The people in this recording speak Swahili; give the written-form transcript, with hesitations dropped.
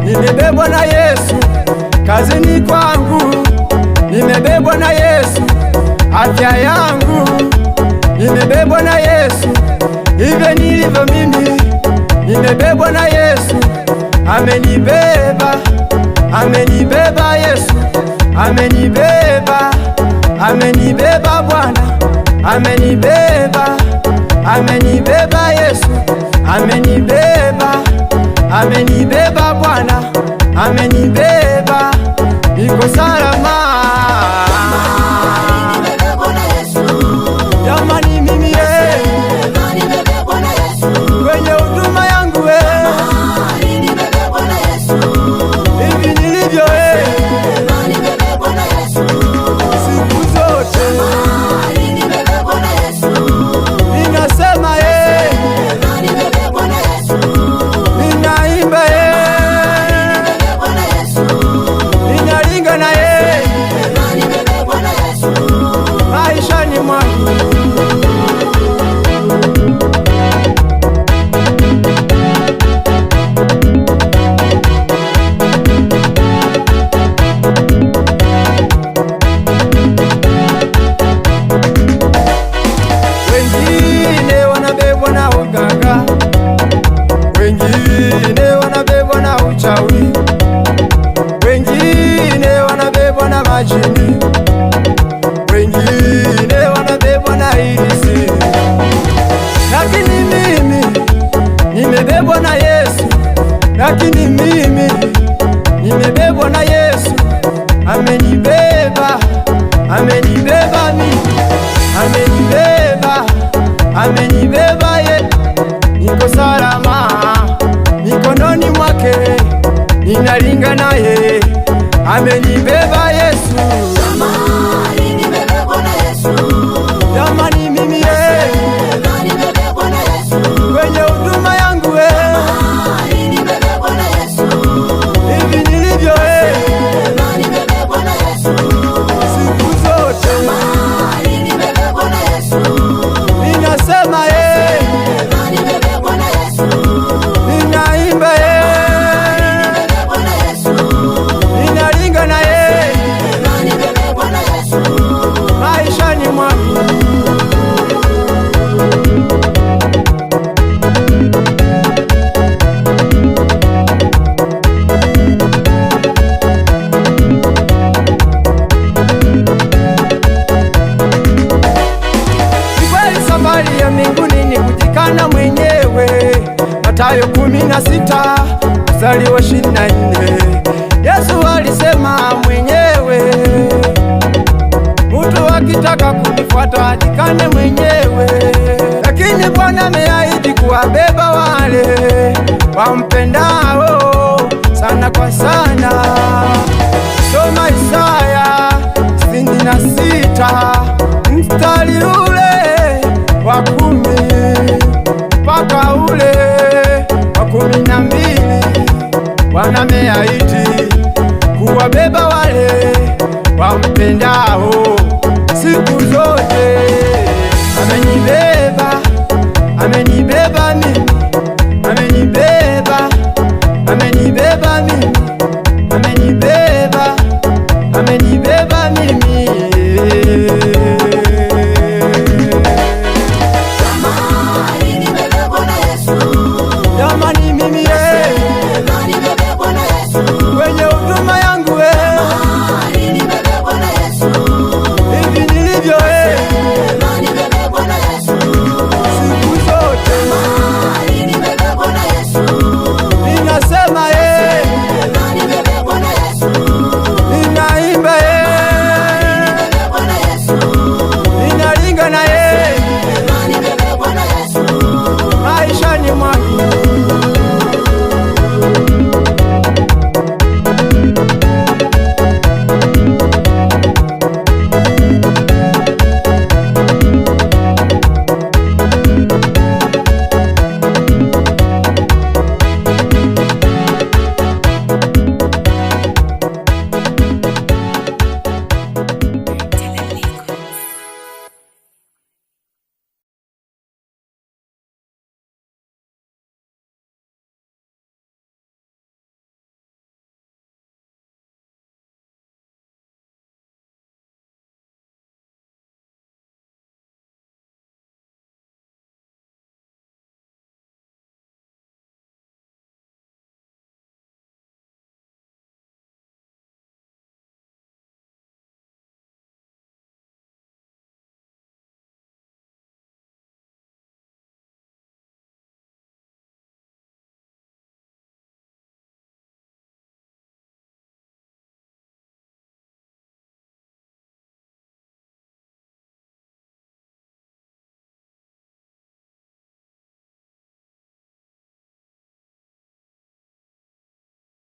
nimebebwa na Yesu, kazini kwangu nimebebwa na Yesu, afya yangu nimebebwa na Yesu, hivyo nilivyo mimi nimebebwa na Yesu. Amenibeba, amenibeba Yesu, amenibeba, amenibeba Bwana, amenibeba, amenibeba Yesu, amenibeba, amenibeba Bwana, amenibeba, niko salama. Jamani mimi kwenye huduma yangu hivi nilivyo siku zote ninasema ninaimba ninalinga na maishani mwangu. Wengine wanabebwa na uganga, wengine wanabebwa na uchawi, wengine wanabebwa na majini, wengine wanabebwa na ilisi, lakini mimi nimebebwa na Yesu, lakini mimi nimebebwa na Yesu. Amenibeba, amenibeba mimi, amenibeba, amenibeba niko salama mikononi mwake, ninalinga naye, amenibeba Yesu. Jamani nimebebwa na Yesu, jamani mimi nimebebwa na Yesu, kwenye huduma yangu nimebebwa na Yesu, hivi nilivyo nimebebwa na Yesu, siku zote nimebebwa na Yesu, ninasema nimebebwa na Yesu, ninaimba nimebebwa na Yesu, ninalinga na nimebebwa na Yesu, maishani mwangu. Safari ya mbinguni ni kujikana mwenyewe. Mathayo 16 mstari wa 24. Yesu alisema mwenyewe, mtu akitaka kunifuata ajikane mwenyewe. Lakini Bwana ameahidi kuwabeba wale wampendao sana kwa sana. Soma Isaya 66 mstari ule wa 10 mpaka ule wa 12. Bwana ameahidi kuwabeba wale wampendao siku zote. Amenibeba, amenibeba